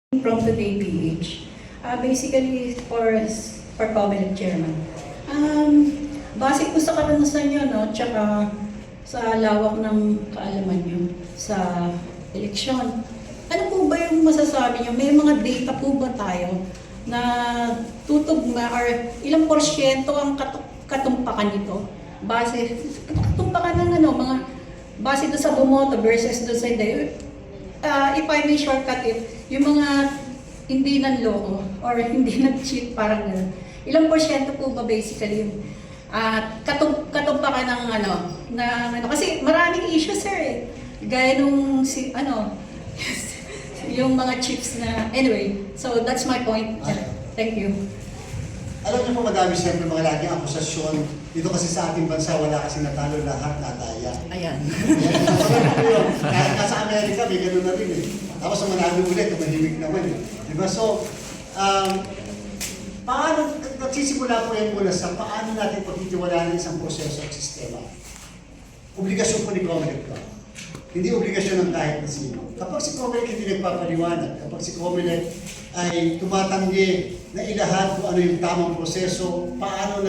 From Today PH. Basically, for Comelec Chairman. Base po sa karanasan nyo, no, tsaka sa lawak ng kaalaman nyo sa eleksyon, ano po ba yung masasabi nyo? May mga data po ba tayo na tutugma or ilang porsyento ang katumpakan nito? Base, katumpakan ng ano, mga base doon sa bumoto versus doon sa hindi. If I may shortcut it, yung mga hindi nanloko or hindi nag-cheat, parang gano'n. Ilang porsyento po ba basically yung katumpakan ng kasi maraming issues sir eh. Gaya nung yung mga chips na, anyway, so that's my point. Thank you. Alam niyo po, madami siyempre mga laging akusasyon. Dito kasi sa ating bansa, wala kasi natalo, lahat nataya. Ayan. Kahit nasa Amerika, may gano'n na rin eh. Tapos ang manalo ulit, tumahimik naman eh. Diba? So, paano, nagsisimula po yan muna sa paano natin pagtitiwalaan ng isang proseso at sistema. Obligasyon po ni Comelec. Hindi obligasyon ng kahit na sino. Kapag si Comelec hindi nagpapaliwanag, kapag si Comelec ay tumatanggi na ilahat kung ano yung tamang proseso, paano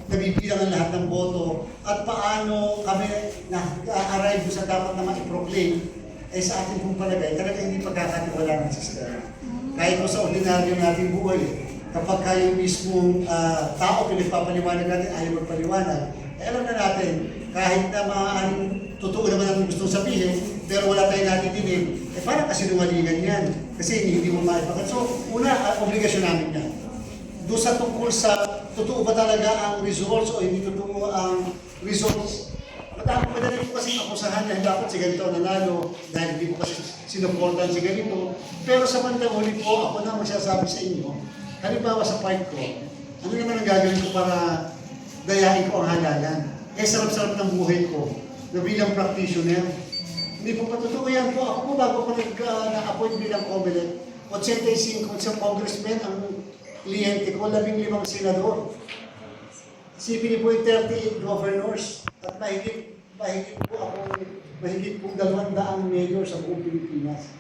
nabibilang ang lahat ng boto, at paano kami na-arrive sa dapat na ma-proclaim, ay sa ating pong palagay, talaga hindi pagkakatiwala ng sistema. Kahit po sa ordinaryo nating buhay, kapag kayo mismong tao pinagpapaliwanag natin, ayaw magpaliwanag, alam na natin, kahit na maaaring totoo naman ang gustong sabihin, pero wala tayong natidinig, parang kasinungalingan yan. Kasi hindi mo maipakat. So, una, obligasyon namin yan. Doon sa tungkol sa, totoo ba talaga ang results o hindi totoo ang results? Madali po kasi akusahan na dapat si ganito nanalo dahil hindi po kasi sinuportan si ganito. Pero sa bandang huli po, ako na magsasabi sa inyo, halimbawa sa part ko, ano naman ang gagawin ko para dayain ko ang halalan? Sarap-sarap ng buhay ko na bilang practitioner. Hindi po patotoo yan po. Ako po bago ko na-appoint bilang Comelec, 85 isang congressman ang kliyente ko, 15 senador. Sipin po yung 38 governors at mahigit pong 200 mayor sa buong Pilipinas.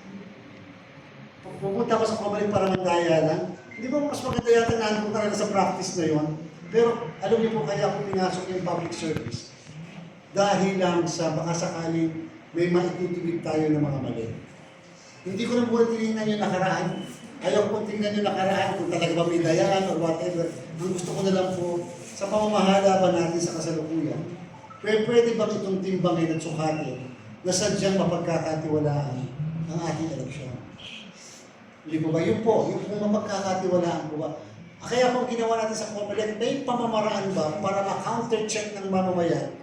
Pupunta ko sa Comelec para mandaya lang. Hindi ba mas maganda yata nandun ka na sa practice na yon? Pero alam niyo po kaya ako pinasok yung public service dahil lang sa baka sakaling may maitutubig tayo ng mga mali. Hindi ko na muna tinignan yung nakaraan. Ayaw ko tingnan yung nakaraan kung talaga ba may dayaan or whatever. Ang gusto ko na lang po, sa pamamahala ba natin sa kasalukuyan, pwede bang itong timbangin at sukatin na sadyang mapagkakatiwalaan ang ating eleksyon? Hindi po ba? Yun po, yung mapagkakatiwalaan po ba? Kaya kung ginawa natin sa Comelec, may pamamaraan ba para ma-counter-check ng mamamayan,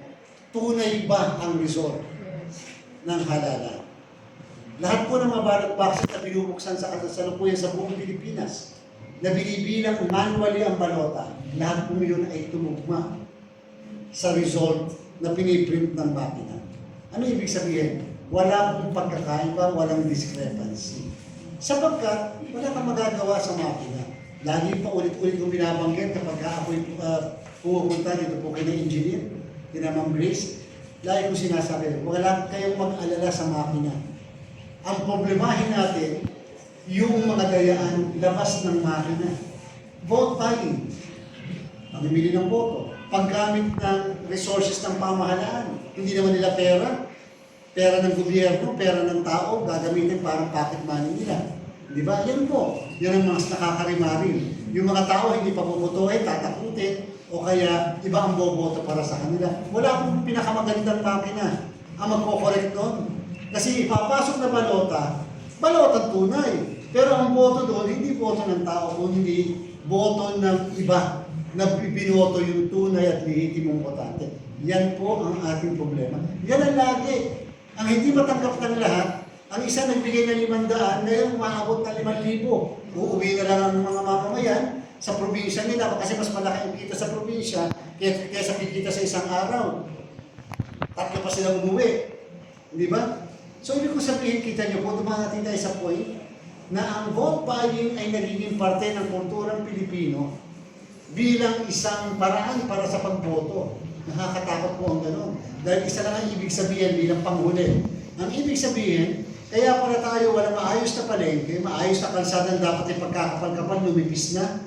tunay ba ang result ng halalan? Lahat po ng mga ballot boxes na binubuksan sa kasalukuyan sa buong Pilipinas, na binibilang manually ang balota, lahat po yun ay tumugma sa result na piniprint ng makina. Ano ibig sabihin? Wala pong pagkakaiba, walang discrepancy. Sapagkat wala kang magagawa sa makina. Lagi pa ulit-ulit kong binabanggit kapag ako'y pupunta dito po kayo ng engineer, kinamang Grace, lagi kong sinasabi, wala kayong mag-alala sa makina. Ang problemahin natin, yung mga dayaan labas ng makina. Vote buying, pamimili ng boto, paggamit ng resources ng pamahalaan. Hindi naman nila pera ng gobyerno, pera ng tao, gagamitin parang pocket money nila. Di ba? Yan po. Yan ang mga nakakarimarin. Yung mga tao hindi pa bubutuhin, tatakutin, o kaya iba ang boboto para sa kanila. Wala akong pinakamagandang makina ang magkokorekt doon. Kasi ipapasok na balota tunay. Pero ang boto doon, hindi boto ng tao, kundi boto ng iba na binoto yung tunay at lehitimong botante. Yan po ang ating problema. Yan ang lagi. Ang hindi matanggap ng lahat, ang isa nagbigay ng 500, ngayon umaabot ng 5,000. Uuwi na lang ang mga mamamayan sa probinsya nila kasi mas malaki ang kita sa probinsya kaysa kikita sa isang araw. Tatlo pa sila umuwi. Di ba? So, ibig ko sabihin, kita nyo po, dumating tayo sa point na ang vote buying ay nagiging parte ng kulturang Pilipino bilang isang paraan para sa pagboto. Nakakatakot po ang gano'n. Dahil isa lang ang ibig sabihin bilang panghuli. Ang ibig sabihin, Kaya para tayo walang maayos na palengke, maayos na kalsada dapat ay pagkakapal-kapal, lumipis na.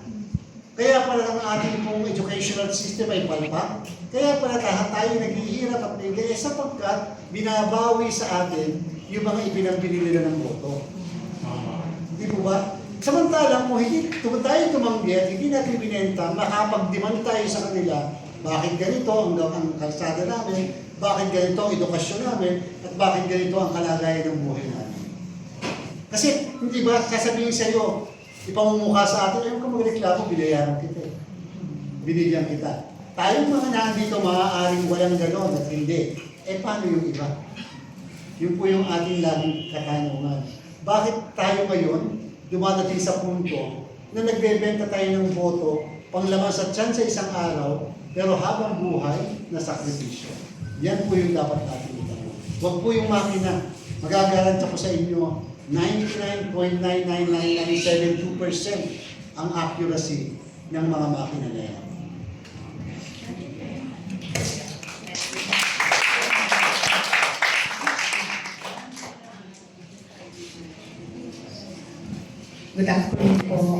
Kaya pala ang ating pong educational system ay palpak. Kaya pala tayo naghihirap at nagiging sapagkat binabawi sa atin yung mga ibinabili nila ng boto. Hindi po ba? Samantalang kung hindi tayo tumanggi at hindi natin binenta, makapag-demand tayo sa kanila, bakit ganito ang kalsada namin, bakit ganito ang edukasyon namin, at bakit ganito ang kalagayan ng buhay namin. Kasi, hindi ba, sasabihin sa iyo, ipamumukha sa atin, ayaw ka magreklamo, binayaran kita. Binigyan kita. Tayong mga nandito, maaaring walang ganon at hindi. Paano yung iba? Yun po yung ating laging katanungan. Bakit tayo ngayon, dumadating sa punto na nagbebenta tayo ng boto, panglaman sa tiyan sa isang araw, pero habang buhay, na sakripisyo. Yan po yung dapat natin itanong. Huwag po yung makina. Magagaranta ko sa inyo, 99.99972% ang accuracy ng mga makina na yan. Good afternoon po.